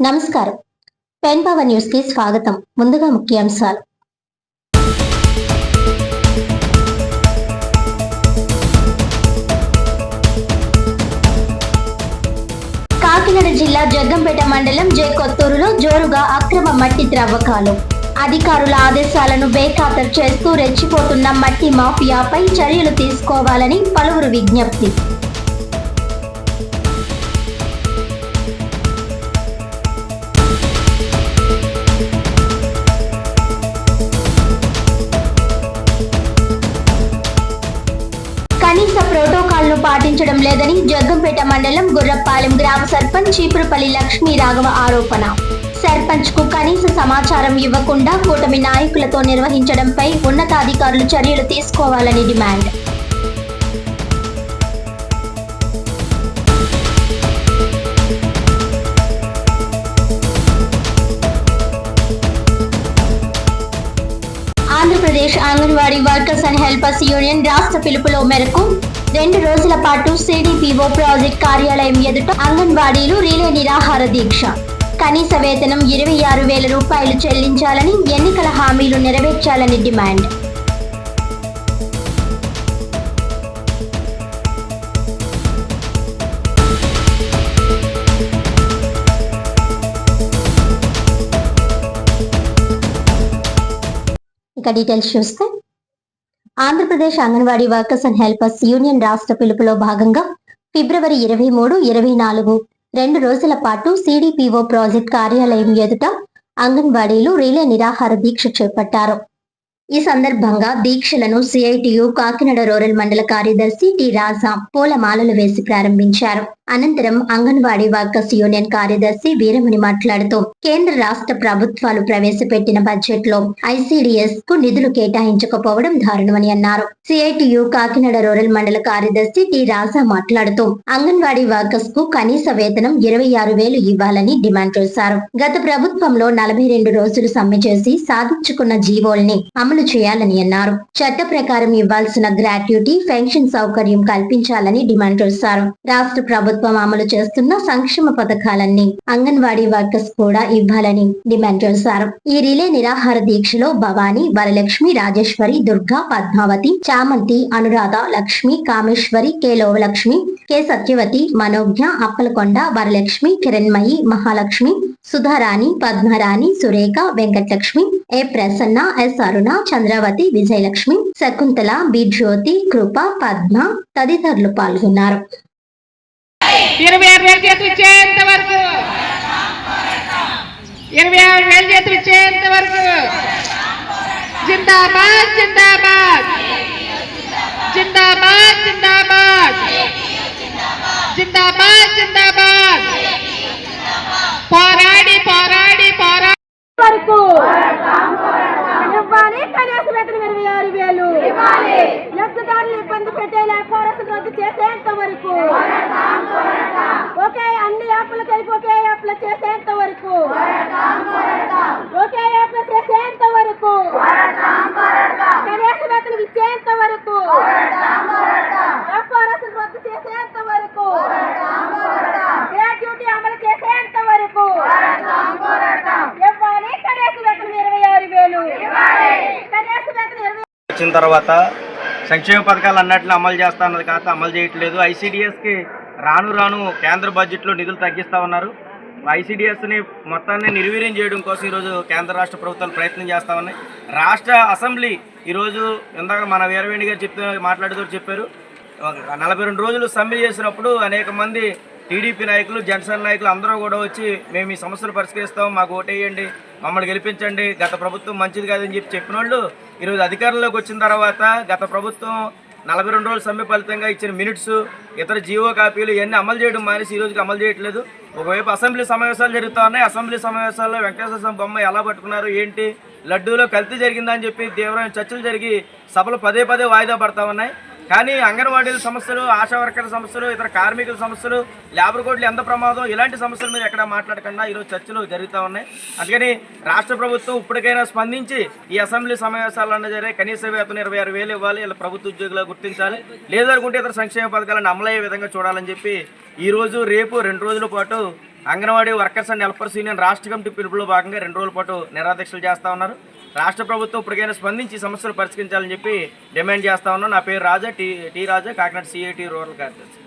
నమస్కారం. Pen power news కి స్వాగతం. ముందుగా ముఖ్యాంశాలు. కాకినాడ జిల్లా జగ్గంపేట మండలం జె కొత్తూరులో జోరుగా అక్రమ మట్టి త్రవ్వకాలు. అధికారుల ఆదేశాలను బేఖాతరు చేస్తూ రెచ్చిపోతున్న మట్టి మాఫియాపై చర్యలు తీసుకోవాలని పలువురు విజ్ఞప్తి. కనీస ప్రోటోకాల్ ను పాటించడం లేదని జగ్గంపేట మండలం గుర్రపాలెం గ్రామ సర్పంచ్ చీపురుపల్లి లక్ష్మీ రాఘవ ఆరోపణ. సర్పంచ్ కు కనీస సమాచారం ఇవ్వకుండా కూటమి నాయకులతో నిర్వహించడంపై ఉన్నతాధికారులు చర్యలు తీసుకోవాలని demand. Andhra Pradesh anganwadi workers and helpers union రాష్ట్ర పిలుపులో మేరకు 2 రోజుల పాటు సిడిపిఓ ప్రాజెక్ట్ కార్యాలయం ఎదుట అంగన్వాడీలు రిలే నిరాహార దీక్ష. కనీస వేతనం 26,000 రూపాయలు చెల్లించాలని, ఎన్నికల హామీలు నెరవేర్చాలని డిమాండ్. ఇక డీటెయిల్స్ చూస్తే, Andhra Pradesh anganwadi workers and helpers union రాష్ట్ర పిలుపులో భాగంగా ఫిబ్రవరి 23, 24 2 రోజుల పాటు సిడిపిఓ ప్రాజెక్ట్ కార్యాలయం ఎదుట అంగన్వాడీలు రిలే నిరాహార దీక్ష చేపట్టారు. ఈ సందర్భంగా దీక్షలను సిఐటియు కాకినాడ రూరల్ మండల కార్యదర్శి టి రాజా పూలమాలలు వేసి ప్రారంభించారు. అనంతరం అంగన్వాడీ వర్కర్స్ యూనియన్ కార్యదర్శి వీరమణి మాట్లాడుతూ, కేంద్ర రాష్ట్ర ప్రభుత్వాలు ప్రవేశపెట్టిన బడ్జెట్ లో ఐసిడిఎస్ కు నిధులు కేటాయించకపోవడం దారుణమని అన్నారు. సిఐటియు కాకినాడ రూరల్ మండల కార్యదర్శి టి రాజా మాట్లాడుతూ, అంగన్వాడీ వర్కర్స్ కు కనీస వేతనం 26,000 ఇవ్వాలని డిమాండ్ చేశారు. గత ప్రభుత్వంలో 42 రోజులు సమ్మె చేసి సాధించుకున్న జీవోల్ని అమలు చేయాలని అన్నారు. చట్ట ప్రకారం ఇవ్వాల్సిన గ్రాట్యుటీ, పెన్షన్ సౌకర్యం కల్పించాలని డిమాండ్ చేశారు. రాష్ట్ర ప్రభుత్వం అమలు చేస్తున్న సంక్షేమ పథకాలన్నీ అంగన్వాడీ వర్కర్స్ కూడా ఇవ్వాలని డిమాండ్ చేశారు. ఈ రిలే నిరాహార దీక్షలో భవానీ, వరలక్ష్మి, రాజేశ్వరి, దుర్గా, పద్మావతి, చామంతి, అనురాధ, లక్ష్మి, కామేశ్వరి, కె లోవలక్ష్మి, కె సత్యవతి, మనోజ్ఞ, అప్పలకొండ, వరలక్ష్మి, కిరణ్మయి, మహాలక్ష్మి, సుధారాణి, పద్మరాణి, సురేఖ, వెంకటలక్ష్మి, ఏ ప్రసన్న, ఎస్ అరుణ, చంద్రవతి, విజయలక్ష్మి, శకుంతల, బి జ్యోతి, కృప, పద్మ తదితరులు పాల్గొన్నారు. 26,000 జీతం ఇచ్చేంత వరకు 26,000 జీతం ఇచ్చేంత వరకు జిందాబాద్ జిందాబాద్ జిందాబాద్ జిందాబాద్ జిందాబాద్ జిందాబాద్ పోరాడి పోరాడి పోరాడి వరకు ఇవ్వాలి. కనీస వేతనం 26,000 లబ్ధిదారులు ఇబ్బంది పెట్టేలా కోరసులు రద్దు చేసేంత వరకు, ఒకే అన్ని యాప్లకు ఒకే యాప్లు చేసేంత వరకు, ఒకే యాప్లు చేసేంత వరకు, కనీస వేతనం ఇచ్చేంత వరకు, కోరసులు రద్దు చేసేంత వరకు, గ్రాట్యుటీ అమలు చేసేంత వరకు ఇవ్వాలి. కనీస వేతనం 26,000. కనీస వేతనం వచ్చిన తర్వాత సంక్షేమ పథకాలు అన్నట్లు అమలు చేస్తా అన్నది కాక అమలు చేయట్లేదు. ఐసిడిఎస్కి రాను కేంద్ర బడ్జెట్లో నిధులు తగ్గిస్తా ఉన్నారు. ఐసిడిఎస్ని మొత్తాన్ని నిర్వీర్యం చేయడం కోసం ఈరోజు కేంద్ర రాష్ట్ర ప్రభుత్వాలు ప్రయత్నం చేస్తూ ఉన్నాయి. రాష్ట్ర అసెంబ్లీ ఈరోజు ఇందాక మన వీరవేణి గారు మాట్లాడుతూ చెప్పారు, 42 రోజులు సమ్మె చేసినప్పుడు అనేక మంది టీడీపీ నాయకులు, జనసేన నాయకులు అందరూ కూడా వచ్చి మేము ఈ సమస్యలు పరిష్కరిస్తాం, మాకు ఓటేయండి, మమ్మల్ని గెలిపించండి, గత ప్రభుత్వం మంచిది కాదని చెప్పిన వాళ్ళు ఈరోజు అధికారంలోకి వచ్చిన తర్వాత గత ప్రభుత్వం 42 రోజుల సమ్మె ఫలితంగా ఇచ్చిన మినిట్స్, ఇతర జీవో కాపీలు ఇవన్నీ అమలు చేయడం మానేసి ఈ రోజుకి అమలు చేయట్లేదు. ఒకవైపు అసెంబ్లీ సమావేశాలు జరుగుతూ ఉన్నాయి. అసెంబ్లీ సమావేశాల్లో వెంకటేశ్వర స్వామి బొమ్మ ఎలా పట్టుకున్నారు, ఏంటి, లడ్డూలో కల్తీ జరిగిందని చెప్పి తీవ్రమైన చర్చలు జరిగి సభలు పదే వాయిదా పడతా ఉన్నాయి. కానీ అంగన్వాడీల సమస్యలు, ఆశా వర్కర్ల సమస్యలు, ఇతర కార్మికుల సమస్యలు, లేబర్ కోడ్లు ఎంత ప్రమాదం, ఇలాంటి సమస్యల మీద ఎక్కడ మాట్లాడకుండా ఈరోజు చర్చలు జరుగుతూ ఉన్నాయి. అందుకని రాష్ట్ర ప్రభుత్వం ఇప్పటికైనా స్పందించి ఈ అసెంబ్లీ సమావేశాలన్నా సరే కనీస వేతనం 26,000 ఇవ్వాలి, ఇలా ప్రభుత్వ ఉద్యోగులు గుర్తించాలి, లేదనుకుంటే ఇతర సంక్షేమ పథకాలను అమలయ్యే విధంగా చూడాలని చెప్పి ఈరోజు రేపు 2 రోజుల పాటు anganwadi workers and helpers union రాష్ట్ర కమిటీ పిలుపులో భాగంగా 2 రోజుల పాటు నిరాదీక్షలు చేస్తూ ఉన్నారు. రాష్ట్ర ప్రభుత్వం ఇప్పటికైనా స్పందించి సమస్యలు పరిష్కరించాలని చెప్పి డిమాండ్ చేస్తూ ఉన్నాం. నా పేరు రాజా, టీ రాజా, కాకినాడ CIT రూరల్ కార్యదర్శి.